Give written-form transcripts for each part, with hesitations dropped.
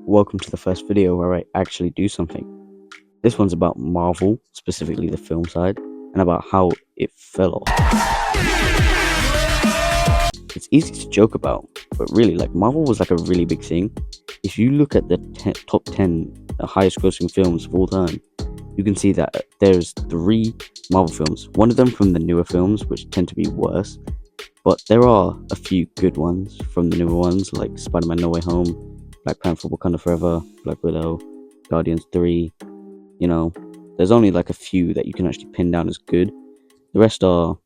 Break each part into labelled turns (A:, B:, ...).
A: Welcome to the first video where I actually do something. This one's about Marvel, specifically the film side, and about how it fell off. It's easy to joke about, but really, Marvel was a really big thing. If you look at the top 10 highest grossing films of all time, you can see that there's 3 Marvel films. One of them from the newer films, which tend to be worse, but there are a few good ones from the newer ones, like Spider-Man No Way Home, Black Panther Wakanda Forever, Black Widow, Guardians 3. There's only a few that you can actually pin down as good. The rest are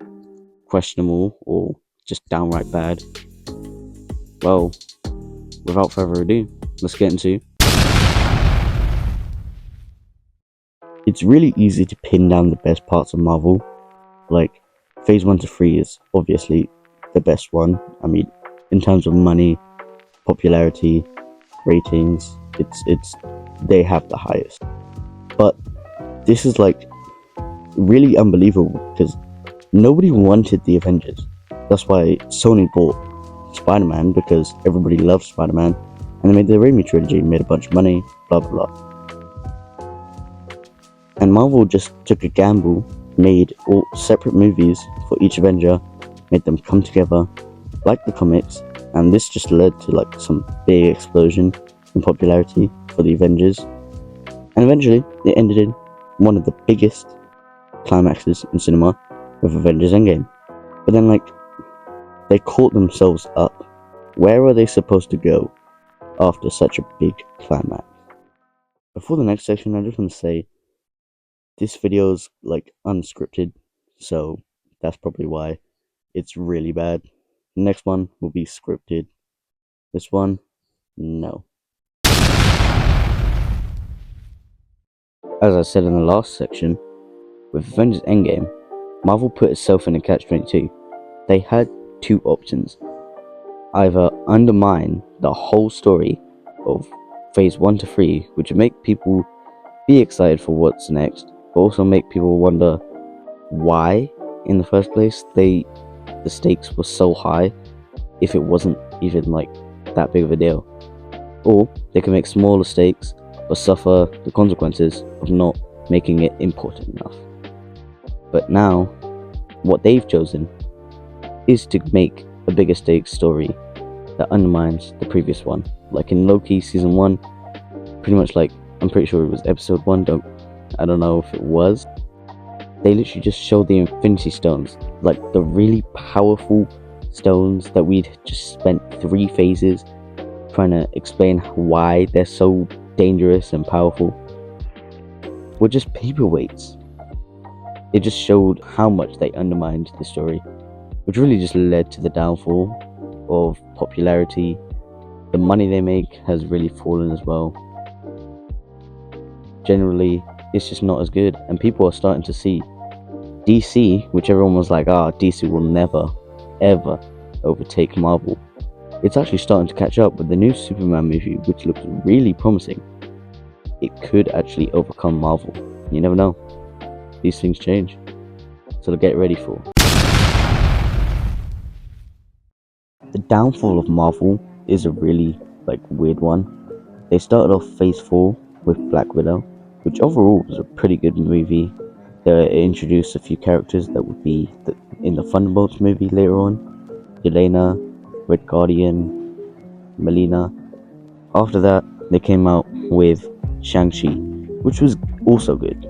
A: questionable or just downright bad. Well, without further ado, let's get into. It's really easy to pin down the best parts of Marvel. Phase 1 to 3 is obviously the best one. I mean, in terms of money, popularity, ratings, they have the highest. But this is really unbelievable because nobody wanted the Avengers. That's why Sony bought Spider-Man, because everybody loved Spider-Man, and they made the Raimi trilogy, made a bunch of money, blah blah blah. And Marvel just took a gamble, made all separate movies for each Avenger, made them come together like the comics, and this just led to some big explosion in popularity for the Avengers. And eventually it ended in one of the biggest climaxes in cinema with Avengers Endgame. But then they caught themselves up. Where are they supposed to go after such a big climax? Before the next section, I just want to say this video's unscripted, so that's probably why it's really bad. The next one will be scripted. This one, no. As I said in the last section, with Avengers Endgame, Marvel put itself in a catch-22. They had 2 options. Either undermine the whole story of phase 1 to 3, which would make people be excited for what's next, but also make people wonder why, in the first place, the stakes were so high if it wasn't even that big of a deal. Or they can make smaller stakes but suffer the consequences of not making it important enough. But now, what they've chosen is to make a bigger stakes story that undermines the previous one. Like in Loki season 1, pretty much I'm pretty sure it was episode 1, I don't know if it was. They literally just showed the Infinity Stones, the really powerful stones that we'd just spent 3 phases trying to explain why they're so dangerous and powerful, were just paperweights. It just showed how much they undermined the story, which really just led to the downfall of popularity. The money they make has really fallen as well. Generally, it's just not as good, and people are starting to see DC, which everyone was DC will never ever overtake Marvel. It's actually starting to catch up with the new Superman movie, which looks really promising. It could actually overcome Marvel. You never know. These things change. So to get ready for. The downfall of Marvel is a really weird one. They started off phase 4 with Black Widow, which overall was a pretty good movie. They introduced a few characters that would be in the Thunderbolts movie later on. Yelena, Red Guardian, Melina. After that, they came out with Shang-Chi, which was also good.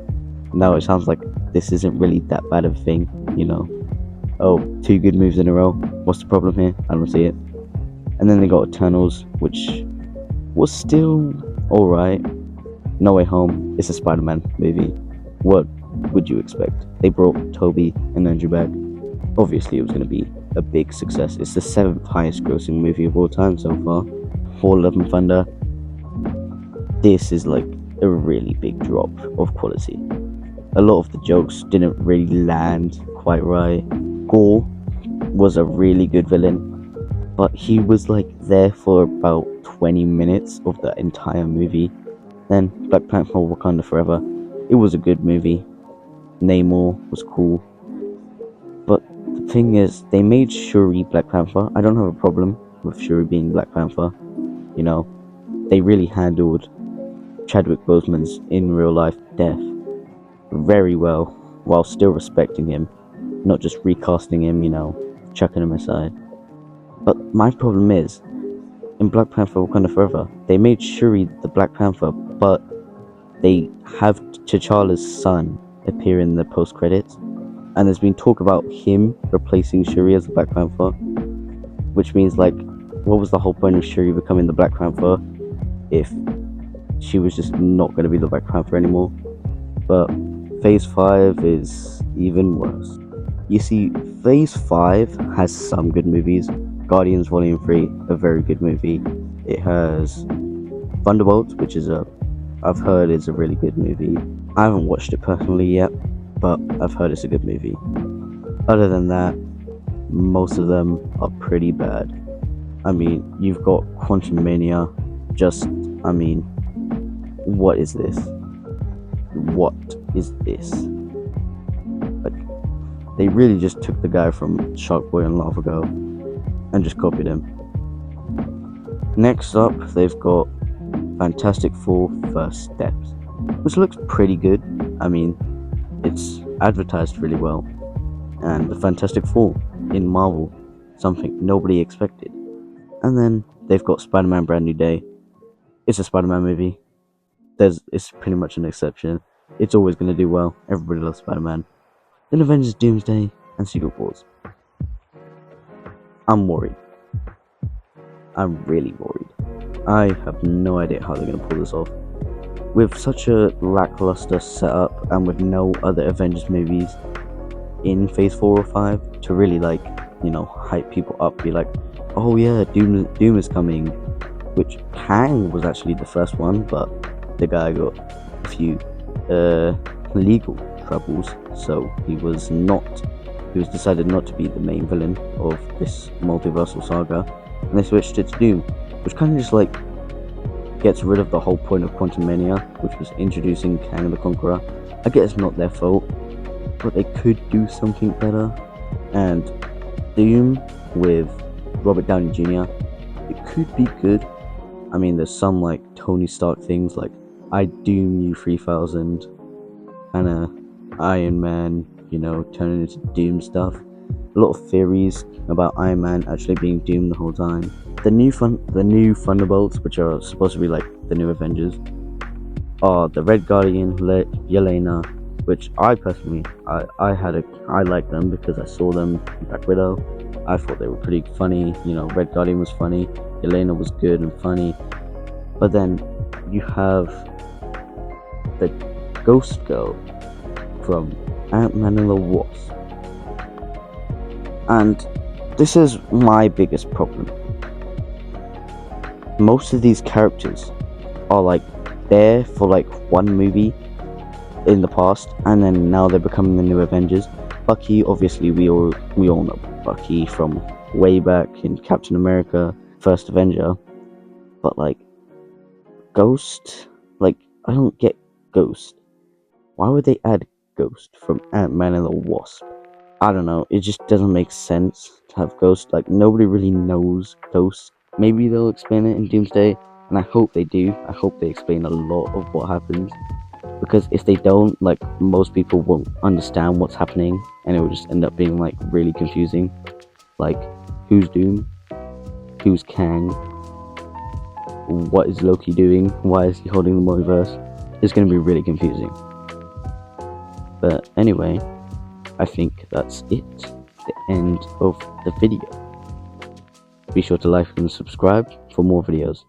A: Now it sounds like this isn't really that bad of a thing, Oh, 2 good moves in a row. What's the problem here? I don't see it. And then they got Eternals, which was still alright. No Way Home is a Spider-Man movie. What would you expect? They brought Toby and Andrew back. Obviously, it was going to be a big success. It's the 7th highest grossing movie of all time so far. Thor: Love and Thunder. This is a really big drop of quality. A lot of the jokes didn't really land quite right. Gore was a really good villain, but he was there for about 20 minutes of the entire movie. Then Black Panther Wakanda Forever, it was a good movie. Namor was cool, but the thing is, they made Shuri Black Panther. I don't have a problem with Shuri being Black Panther, they really handled Chadwick Boseman's in real life death very well, while still respecting him, not just recasting him, chucking him aside. But my problem is, in Black Panther Wakanda Forever, they made Shuri the Black Panther, but they have T'Challa's son appear in the post credits, and there's been talk about him replacing Shuri as the Black Panther, which means, like, what was the whole point of Shuri becoming the Black Panther if she was just not going to be the Black Panther anymore? But Phase 5 is even worse. You see, Phase 5 has some good movies. Guardians Volume 3, a very good movie. It has Thunderbolts, which I've heard is a really good movie. I haven't watched it personally yet, but I've heard it's a good movie. Other than that, most of them are pretty bad. I mean, you've got Quantum Mania, what is this? What is this? Like, they really just took the guy from Sharkboy and Lava Girl and just copied him. Next up, they've got Fantastic Four First Steps, which looks pretty good. I mean, it's advertised really well. And the Fantastic Four in Marvel, something nobody expected. And then they've got Spider-Man Brand New Day. It's a Spider-Man movie. It's pretty much an exception. It's always going to do well. Everybody loves Spider-Man. Then Avengers Doomsday and Secret Wars. I'm worried. I'm really worried. I have no idea how they're going to pull this off. With such a lackluster setup and with no other Avengers movies in Phase 4 or 5 to really, hype people up, be like, oh yeah, Doom is coming. Which Kang was actually the first one, but the guy got a few legal troubles, so he was decided not to be the main villain of this multiversal saga, and they switched it to Doom, which kind of just gets rid of the whole point of Quantum Mania, which was introducing Kang the Conqueror. I guess it's not their fault, but they could do something better. And Doom with Robert Downey Jr., it could be good. I mean, there's some Tony Stark things like I Doom You 3000, kind of Iron Man, turning into Doom stuff. A lot of theories about Iron Man actually being Doom the whole time. The new Thunderbolts, which are supposed to be the new Avengers, are the Red Guardian, Yelena, which I personally I like them because I saw them in Black Widow. I thought they were pretty funny. Red Guardian was funny, Yelena was good and funny. But then you have the Ghost Girl from Ant-Man and the Wasp. And this is my biggest problem. Most of these characters are there for one movie in the past, and then now they're becoming the new Avengers. Bucky, obviously we all know Bucky from way back in Captain America, First Avenger. But Ghost, I don't get Ghost. Why would they add Ghost from Ant-Man and the Wasp? I don't know, it just doesn't make sense to have Ghost. Nobody really knows Ghost. Maybe they'll explain it in Doomsday, and I hope they do. I hope they explain a lot of what happens, because if they don't, most people won't understand what's happening, and it will just end up being really confusing. Who's Doom? Who's Kang? What is Loki doing? Why is he holding the multiverse? It's going to be really confusing. But anyway, I think that's it. The end of the video. Be sure to like and subscribe for more videos.